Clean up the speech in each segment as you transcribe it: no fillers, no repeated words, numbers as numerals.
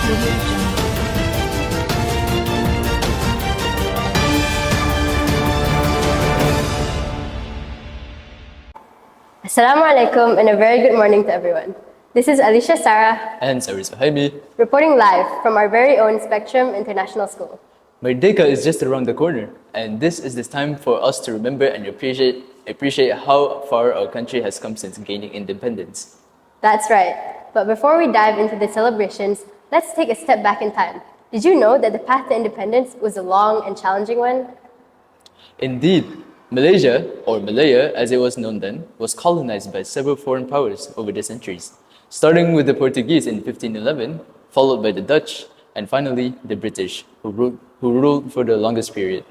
Assalamu alaikum and a very good morning to everyone. This is Alisha Sarah and Sarah reporting live from our very own Spectrum International School. Merdeka is just around the corner, and this is the time for us to remember and appreciate how far our country has come since gaining independence. That's right. But before we dive into the celebrations, let's take a step back in time. Did you know that the path to independence was a long and challenging one? Indeed, Malaysia, or Malaya as it was known then, was colonized by several foreign powers over the centuries, starting with the Portuguese in 1511, followed by the Dutch, and finally the British, who ruled for the longest period.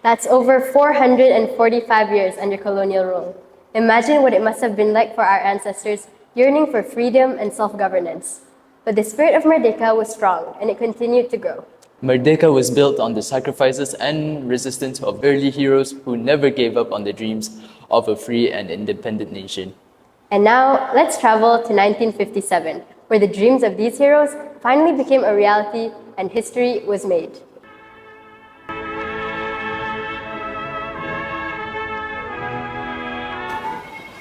That's over 445 years under colonial rule. Imagine what it must have been like for our ancestors yearning for freedom and self-governance. But the spirit of Merdeka was strong, and it continued to grow. Merdeka was built on the sacrifices and resistance of early heroes who never gave up on the dreams of a free and independent nation. And now, let's travel to 1957, where the dreams of these heroes finally became a reality and history was made.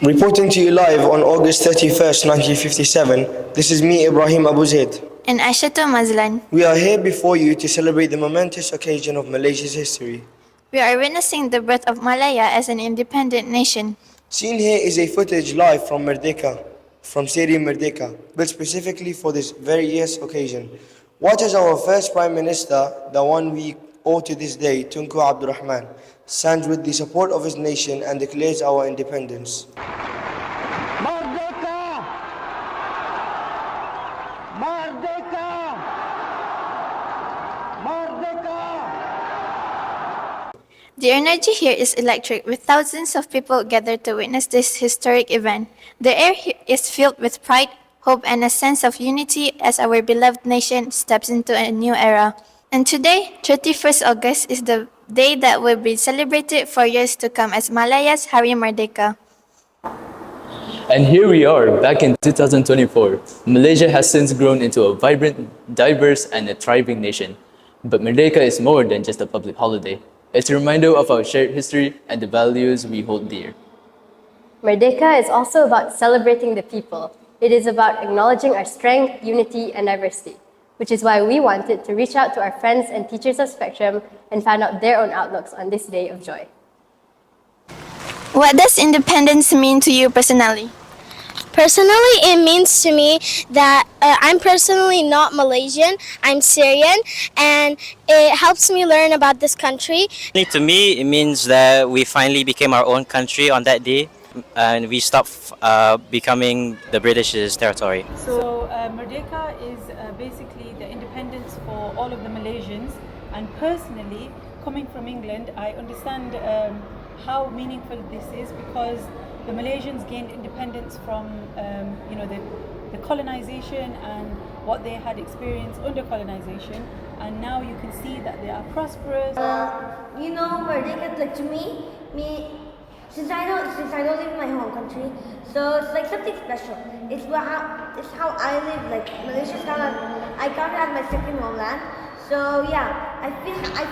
Reporting to you live on August 31st, 1957, this is me, Ibrahim Abu Zaid. And Aishatu Mazlan. We are here before you to celebrate the momentous occasion of Malaysia's history. We are witnessing the birth of Malaya as an independent nation. Seen here is a footage live from Merdeka, from Stadium Merdeka, built specifically for this very year's occasion. Watch as our first Prime Minister, the one we owe to this day, Tunku Abdul Rahman, stands with the support of his nation and declares our independence. The energy here is electric, with thousands of people gathered to witness this historic event. The air is filled with pride, hope, and a sense of unity as our beloved nation steps into a new era. And today, 31st August, is the day that will be celebrated for years to come as Malaya's Hari Merdeka. And here we are, back in 2024. Malaysia has since grown into a vibrant, diverse, and a thriving nation. But Merdeka is more than just a public holiday. It's a reminder of our shared history and the values we hold dear. Merdeka is also about celebrating the people. It is about acknowledging our strength, unity, and diversity, which is why we wanted to reach out to our friends and teachers of Spectrum and find out their own outlooks on this day of joy. What does independence mean to you personally? Personally, it means to me that I'm personally not Malaysian, I'm Syrian, and it helps me learn about this country. To me, it means that we finally became our own country on that day, and we stopped becoming the British's territory. So Merdeka is basically the independence for all of the Malaysians, and personally, coming from England, I understand how meaningful this is because the Malaysians gained independence from the colonization and what they had experienced under colonization, and now you can see that they are prosperous. Merdeka, like to me, since I don't live in my home country, so it's like something special. It's how I live. Like Malaysia's I count it as my second homeland. So yeah, I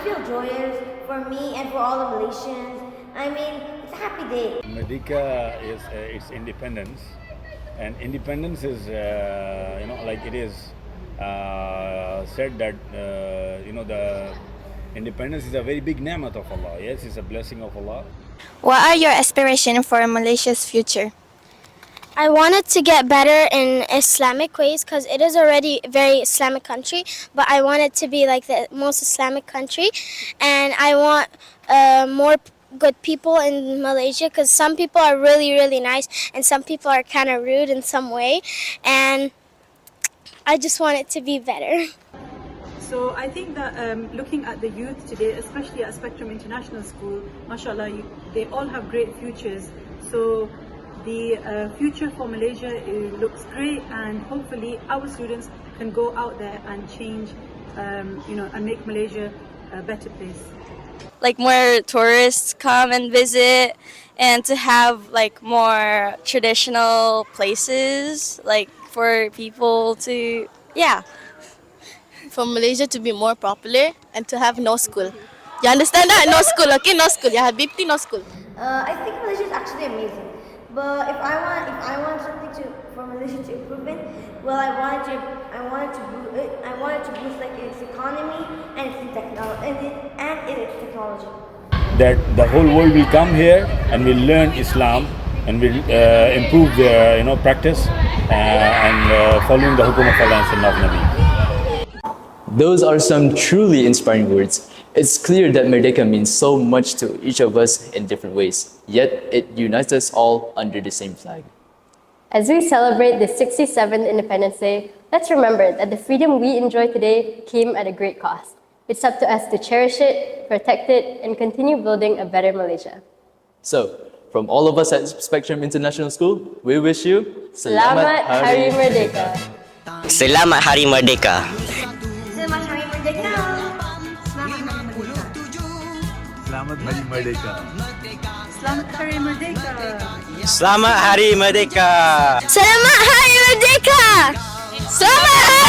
feel joyous for me and for all the Malaysians. I mean, it's a happy day. Merdeka is its independence, and independence is it is said that the independence is a very big ni'mat of Allah. Yes, it's a blessing of Allah. What are your aspirations for Malaysia's future? I wanted to get better in Islamic ways because it is already a very Islamic country, but I want it to be like the most Islamic country, and I want more good people in Malaysia because some people are really, really nice and some people are kind of rude in some way, and I just want it to be better. So I think that looking at the youth today, especially at Spectrum International School, mashallah, they all have great futures. So the future for Malaysia looks great, and hopefully our students can go out there and change, and make Malaysia a better place. Like more tourists come and visit, and to have like more traditional places, like for people to, yeah. for Malaysia to be more popular and to have no school. You understand that? No school, okay? No school. Ya Habibti, no school. I think Malaysia is actually amazing. But if I want something for Malaysia to improve in, well, I wanted to boost like its economy and its technology. That the whole world will come here and will learn Islam and will improve their practice and following the hukum of Allah and Sunnah of Nabi. Those are some truly inspiring words. It's clear that Merdeka means so much to each of us in different ways, yet it unites us all under the same flag. As we celebrate the 67th Independence Day, let's remember that the freedom we enjoy today came at a great cost. It's up to us to cherish it, protect it, and continue building a better Malaysia. So, from all of us at Spectrum International School, we wish you Selamat Hari Merdeka. Selamat Hari Merdeka. Selamat Hari Merdeka. Selamat Hari Merdeka. Selamat Hari Merdeka. Selamat Hari Merdeka. Selamat Hari Merdeka! Selamat Hari